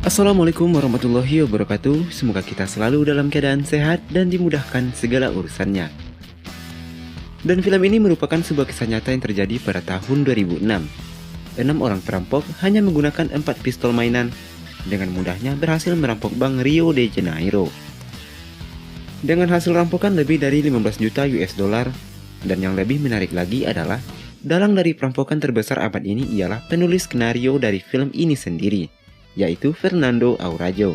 Assalamualaikum warahmatullahi wabarakatuh. Semoga kita selalu dalam keadaan sehat dan dimudahkan segala urusannya. Dan film ini merupakan sebuah kisah nyata yang terjadi pada tahun 2006. 6 orang perampok hanya menggunakan 4 pistol mainan dengan mudahnya berhasil merampok Bank Rio de Janeiro. Dengan hasil rampokan lebih dari 15 juta US dollar, dan yang lebih menarik lagi adalah dalang dari perampokan terbesar abad ini ialah penulis skenario dari film ini sendiri, yaitu Fernando Aurajó.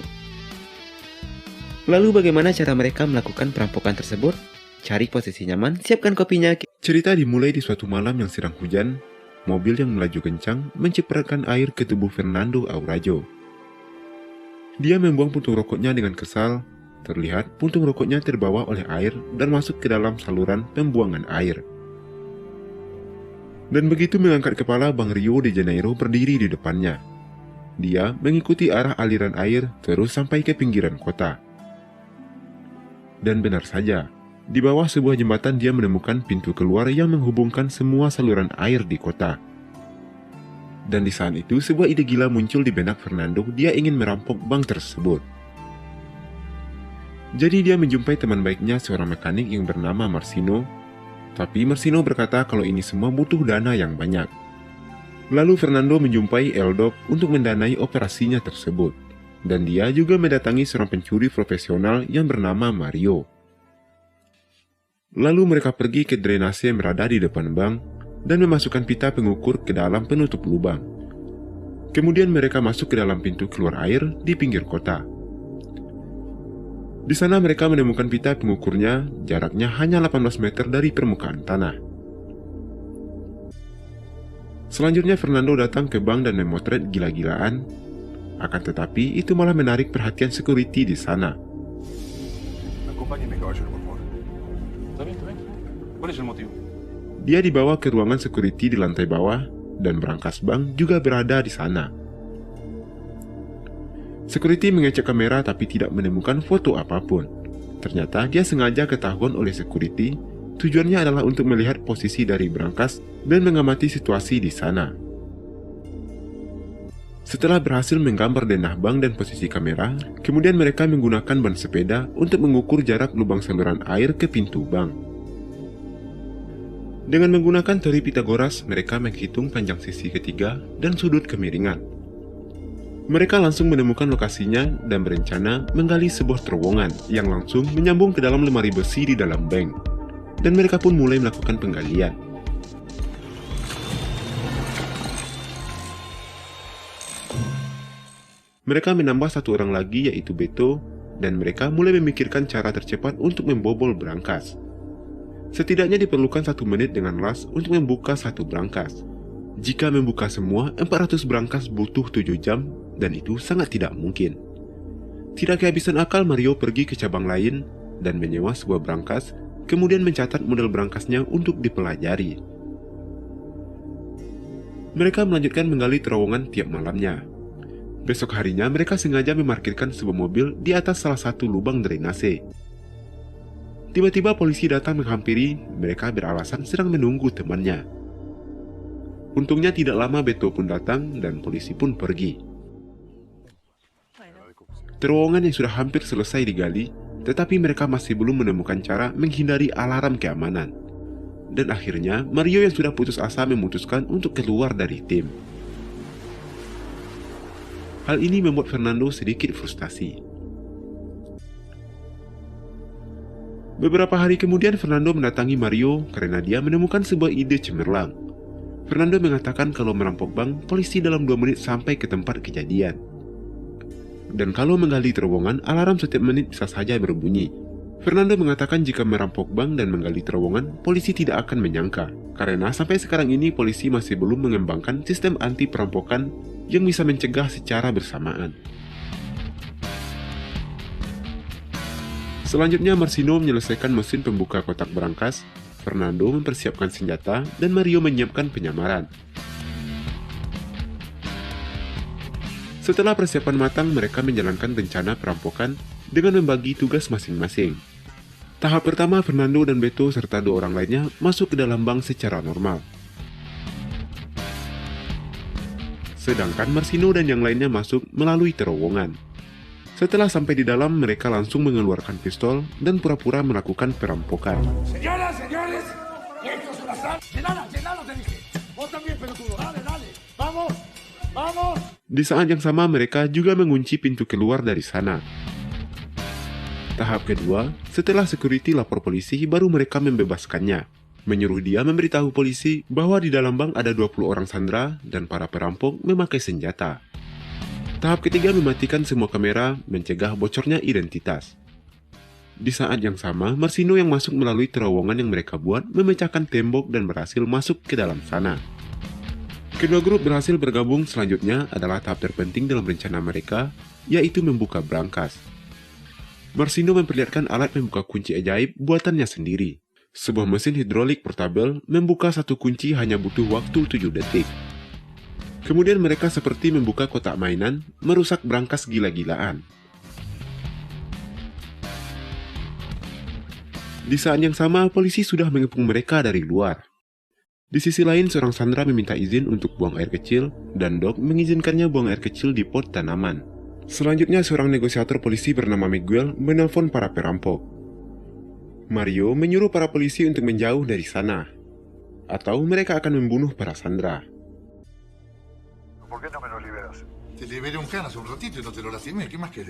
Lalu bagaimana cara mereka melakukan perampokan tersebut? Cari posisi nyaman, siapkan kopinya. Cerita dimulai di suatu malam yang sedang hujan. Mobil yang melaju kencang mencipratan air ke tubuh Fernando Aurajó. Dia membuang puntung rokoknya dengan kesal. Terlihat puntung rokoknya terbawa oleh air dan masuk ke dalam saluran pembuangan air. Dan begitu mengangkat kepala, Bank Rio de Janeiro berdiri di depannya. Dia mengikuti arah aliran air terus sampai ke pinggiran kota. Dan benar saja, di bawah sebuah jembatan dia menemukan pintu keluar yang menghubungkan semua saluran air di kota. Dan di saat itu sebuah ide gila muncul di benak Fernando. Dia ingin merampok bank tersebut. Jadi dia menjumpai teman baiknya, seorang mekanik yang bernama Marcino. Tapi Marcino berkata kalau ini semua butuh dana yang banyak. Lalu Fernando menjumpai Eldop untuk mendanai operasinya tersebut. Dan dia juga mendatangi seorang pencuri profesional yang bernama Mario. Lalu mereka pergi ke drainase yang berada di depan bank dan memasukkan pita pengukur ke dalam penutup lubang. Kemudian mereka masuk ke dalam pintu keluar air di pinggir kota. Di sana mereka menemukan pita pengukurnya, jaraknya hanya 18 meter dari permukaan tanah. Selanjutnya Fernando datang ke bank dan memotret gila-gilaan. Akan tetapi itu malah menarik perhatian security di sana. Dia dibawa ke ruangan security di lantai bawah dan berangkas bank juga berada di sana. Security mengecek kamera tapi tidak menemukan foto apapun. Ternyata dia sengaja ketahuan oleh security. Tujuannya adalah untuk melihat posisi dari brankas dan mengamati situasi di sana. Setelah berhasil menggambar denah bank dan posisi kamera, kemudian mereka menggunakan ban sepeda untuk mengukur jarak lubang saluran air ke pintu bank. Dengan menggunakan teori Pythagoras, mereka menghitung panjang sisi ketiga dan sudut kemiringan. Mereka langsung menemukan lokasinya dan berencana menggali sebuah terowongan yang langsung menyambung ke dalam lemari besi di dalam bank. Dan mereka pun mulai melakukan penggalian. Mereka menambah satu orang lagi, yaitu Beto, dan mereka mulai memikirkan cara tercepat untuk membobol brankas. Setidaknya diperlukan 1 menit dengan las untuk membuka satu brankas. Jika membuka semua, 400 brankas butuh 7 jam, dan itu sangat tidak mungkin. Tidak kehabisan akal, Mario pergi ke cabang lain dan menyewa sebuah brankas, kemudian mencatat model brankasnya untuk dipelajari. Mereka melanjutkan menggali terowongan tiap malamnya. Besok harinya mereka sengaja memarkirkan sebuah mobil di atas salah satu lubang drainase. Tiba-tiba polisi datang menghampiri. Mereka beralasan sedang menunggu temannya. Untungnya tidak lama Beto pun datang dan polisi pun pergi. Terowongan yang sudah hampir selesai digali, tetapi mereka masih belum menemukan cara menghindari alarm keamanan. Dan akhirnya, Mario yang sudah putus asa memutuskan untuk keluar dari tim. Hal ini membuat Fernando sedikit frustasi. Beberapa hari kemudian, Fernando mendatangi Mario karena dia menemukan sebuah ide cemerlang. Fernando mengatakan kalau merampok bank, polisi dalam 2 menit sampai ke tempat kejadian. Dan kalau menggali terowongan, alarm setiap menit bisa saja berbunyi. Fernando mengatakan jika merampok bank dan menggali terowongan, polisi tidak akan menyangka. Karena sampai sekarang ini polisi masih belum mengembangkan sistem anti perampokan yang bisa mencegah secara bersamaan. Selanjutnya Marcino menyelesaikan mesin pembuka kotak brankas, Fernando mempersiapkan senjata, dan Mario menyiapkan penyamaran. Setelah persiapan matang, mereka menjalankan rencana perampokan dengan membagi tugas masing-masing. Tahap pertama, Fernando dan Beto serta 2 orang lainnya masuk ke dalam bank secara normal. sedangkan Marsino dan yang lainnya masuk melalui terowongan. Setelah sampai di dalam, mereka langsung mengeluarkan pistol dan pura-pura melakukan perampokan. Señoras, señores, esto es una sala. Llenalo, te dije. Vos también, pelotudo. Dale. Vamos, vamos. Di saat yang sama, mereka juga mengunci pintu keluar dari sana. Tahap kedua, setelah security lapor polisi, baru mereka membebaskannya. Menyuruh dia memberitahu polisi bahwa di dalam bank ada 20 orang sandera dan para perampok memakai senjata. Tahap ketiga mematikan semua kamera, mencegah bocornya identitas. Di saat yang sama, Marsino yang masuk melalui terowongan yang mereka buat memecahkan tembok dan berhasil masuk ke dalam sana. Kedua grup berhasil bergabung. Selanjutnya adalah tahap terpenting dalam rencana mereka, yaitu membuka brankas. Marsino memperlihatkan alat membuka kunci ajaib buatannya sendiri. Sebuah mesin hidrolik portabel membuka satu kunci hanya butuh waktu 7 detik. Kemudian mereka seperti membuka kotak mainan, merusak brankas gila-gilaan. Di saat yang sama, polisi sudah mengepung mereka dari luar. Di sisi lain, seorang sandera meminta izin untuk buang air kecil, dan Doc mengizinkannya buang air kecil di pot tanaman. Selanjutnya, seorang negosiator polisi bernama Miguel menelpon para perampok. Mario menyuruh para polisi untuk menjauh dari sana, atau mereka akan membunuh para sandera.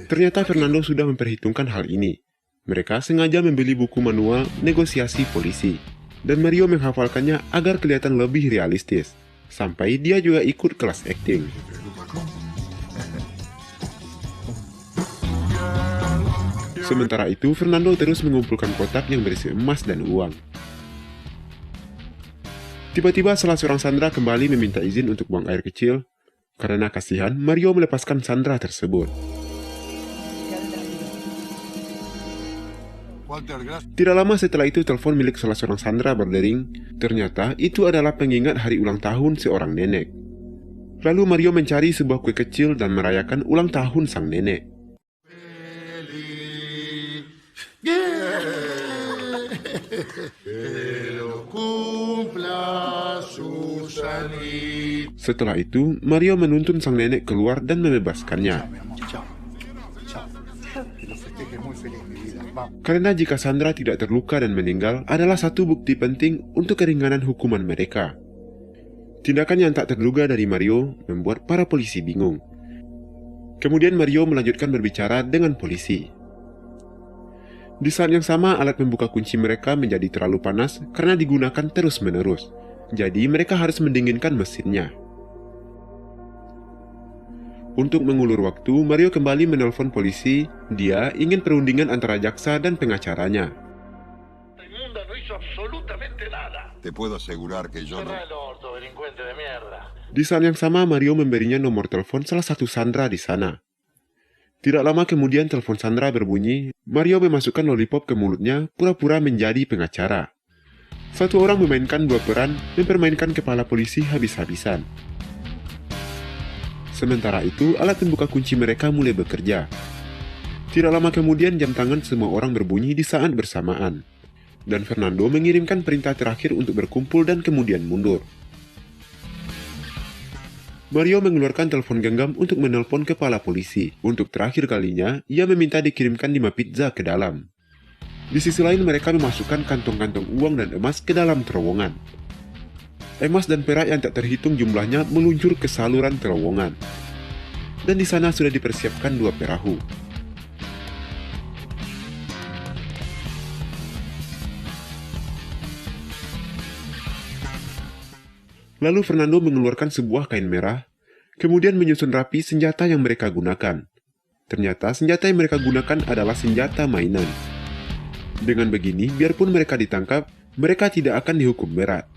Ternyata Fernando sudah memperhitungkan hal ini. Mereka sengaja membeli buku manual negosiasi polisi, dan Mario menghafalkannya agar kelihatan lebih realistis, sampai dia juga ikut kelas akting. Sementara itu, Fernando terus mengumpulkan kotak yang berisi emas dan uang. Tiba-tiba salah seorang sandera kembali meminta izin untuk buang air kecil. Karena kasihan, Mario melepaskan sandera tersebut. Tidak lama setelah itu, telepon milik salah seorang sandera berdering. Ternyata itu adalah pengingat hari ulang tahun seorang nenek. Lalu Mario mencari sebuah kue kecil dan merayakan ulang tahun sang nenek. Setelah itu, Mario menuntun sang nenek keluar dan membebaskannya. Karena jika Sandra tidak terluka dan meninggal adalah satu bukti penting untuk keringanan hukuman mereka. Tindakan yang tak terduga dari Mario membuat para polisi bingung. Kemudian Mario melanjutkan berbicara dengan polisi. Di saat yang sama, alat membuka kunci mereka menjadi terlalu panas karena digunakan terus-menerus. Jadi mereka harus mendinginkan mesinnya. Untuk mengulur waktu, Mario kembali menelpon polisi. Dia ingin perundingan antara jaksa dan pengacaranya. Di saat yang sama, Mario memberinya nomor telepon salah satu sandera di sana. Tidak lama kemudian telepon Sandra berbunyi. Mario memasukkan lollipop ke mulutnya, pura-pura menjadi pengacara. Satu orang memainkan dua peran, mempermainkan kepala polisi habis-habisan. Sementara itu, alat pembuka kunci mereka mulai bekerja. Tidak lama kemudian jam tangan semua orang berbunyi di saat bersamaan. Dan Fernando mengirimkan perintah terakhir untuk berkumpul dan kemudian mundur. Mario mengeluarkan telepon genggam untuk menelpon kepala polisi. Untuk terakhir kalinya, ia meminta dikirimkan 5 pizza ke dalam. Di sisi lain, mereka memasukkan kantong-kantong uang dan emas ke dalam terowongan. Emas dan perak yang tak terhitung jumlahnya meluncur ke saluran terowongan. Dan di sana sudah dipersiapkan 2 perahu. Lalu Fernando mengeluarkan sebuah kain merah, kemudian menyusun rapi senjata yang mereka gunakan. Ternyata senjata yang mereka gunakan adalah senjata mainan. Dengan begini, biarpun mereka ditangkap, mereka tidak akan dihukum berat.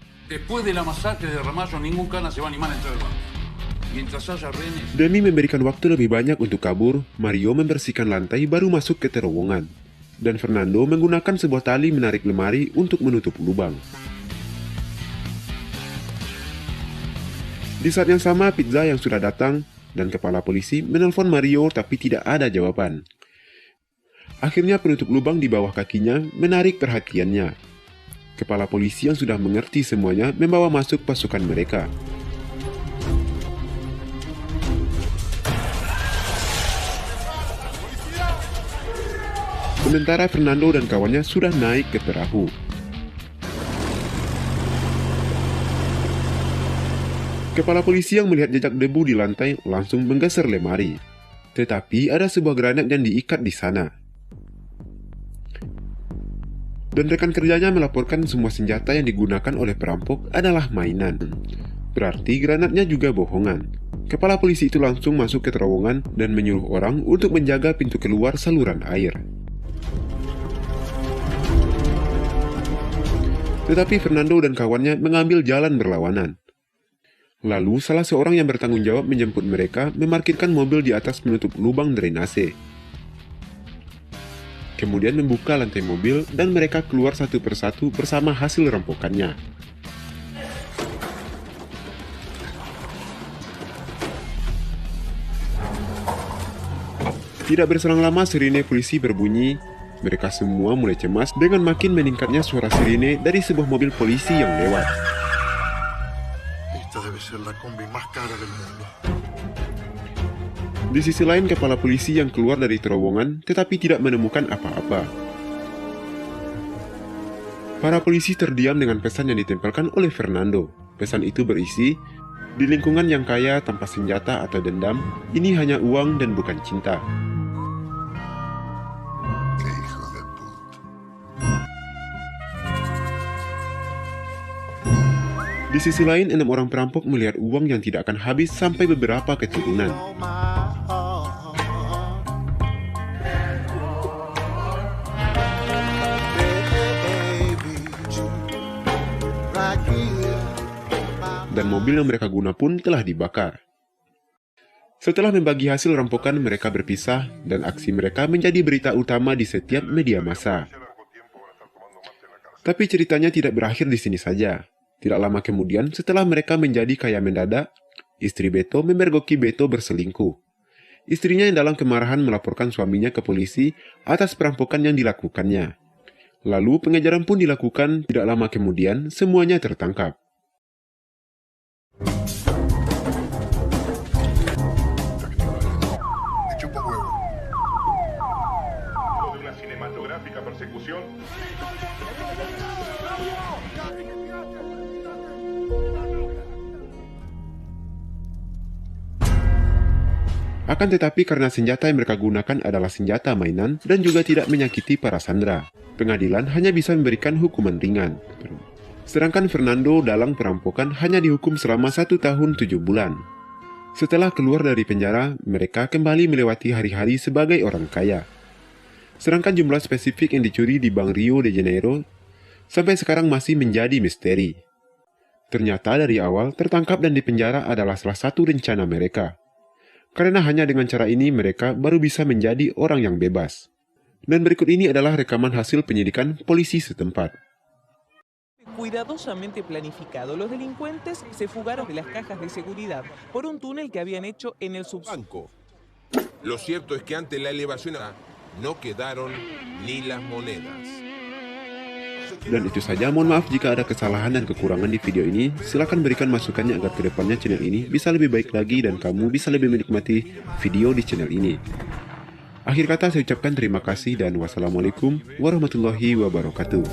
Demi memberikan waktu lebih banyak untuk kabur, Mario membersihkan lantai baru masuk ke terowongan. Dan Fernando menggunakan sebuah tali menarik lemari untuk menutup lubang. Di saat yang sama, pizza yang sudah datang dan kepala polisi menelpon Mario tapi tidak ada jawaban. Akhirnya penutup lubang di bawah kakinya menarik perhatiannya. Kepala polisi yang sudah mengerti semuanya membawa masuk pasukan mereka. Sementara Fernando dan kawannya sudah naik ke perahu. Kepala polisi yang melihat jejak debu di lantai langsung menggeser lemari. Tetapi ada sebuah granat yang diikat di sana. Dan rekan kerjanya melaporkan semua senjata yang digunakan oleh perampok adalah mainan. Berarti granatnya juga bohongan. Kepala polisi itu langsung masuk ke terowongan dan menyuruh orang untuk menjaga pintu keluar saluran air. Tetapi Fernando dan kawannya mengambil jalan berlawanan. Lalu salah seorang yang bertanggung jawab menjemput mereka memarkirkan mobil di atas menutup lubang drainase. Kemudian membuka lantai mobil dan mereka keluar satu persatu bersama hasil rampokannya. Tidak berselang lama sirine polisi berbunyi. Mereka semua mulai cemas dengan makin meningkatnya suara sirine dari sebuah mobil polisi yang lewat. Esta debe ser la combi más cara del mundo. Di sisi lain, kepala polisi yang keluar dari terowongan tetapi tidak menemukan apa-apa. Para polisi terdiam dengan pesan yang ditempelkan oleh Fernando. Pesan itu berisi, di lingkungan yang kaya tanpa senjata atau dendam, ini hanya uang dan bukan cinta. Qué hijo de puta. Di sisi lain, 6 orang perampok melihat uang yang tidak akan habis sampai beberapa keturunan. Dan mobil yang mereka guna pun telah dibakar. Setelah membagi hasil rampokan, mereka berpisah dan aksi mereka menjadi berita utama di setiap media massa. Tapi ceritanya tidak berakhir di sini saja. Tidak lama kemudian, setelah mereka menjadi kaya mendadak, istri Beto memergoki Beto berselingkuh. Istrinya yang dalam kemarahan melaporkan suaminya ke polisi atas perampokan yang dilakukannya. Lalu pengejaran pun dilakukan, tidak lama kemudian semuanya tertangkap. Me chupa un huevo. De una cinematográfica persecución. Akan tetapi karena senjata yang mereka gunakan adalah senjata mainan dan juga tidak menyakiti para sandera, pengadilan hanya bisa memberikan hukuman ringan. Sedangkan Fernando dalam perampokan hanya dihukum selama 1 tahun 7 bulan. Setelah keluar dari penjara, mereka kembali melewati hari-hari sebagai orang kaya. Sedangkan jumlah spesifik yang dicuri di Bank Rio de Janeiro sampai sekarang masih menjadi misteri. Ternyata dari awal tertangkap dan dipenjara adalah salah satu rencana mereka. Karena hanya dengan cara ini mereka baru bisa menjadi orang yang bebas. Dan berikut ini adalah rekaman hasil penyidikan polisi setempat. Cuidadosamente planificado, los delincuentes se fugaron de las cajas de seguridad por un túnel que habían hecho en el subsuelo. Banco. Lo cierto es que ante la elevación no quedaron ni las monedas. Dan itu saja, mohon maaf jika ada kesalahan dan kekurangan di video ini. Silahkan berikan masukannya agar kedepannya channel ini bisa lebih baik lagi dan kamu bisa lebih menikmati video di channel ini. Akhir kata saya ucapkan terima kasih dan wassalamualaikum warahmatullahi wabarakatuh.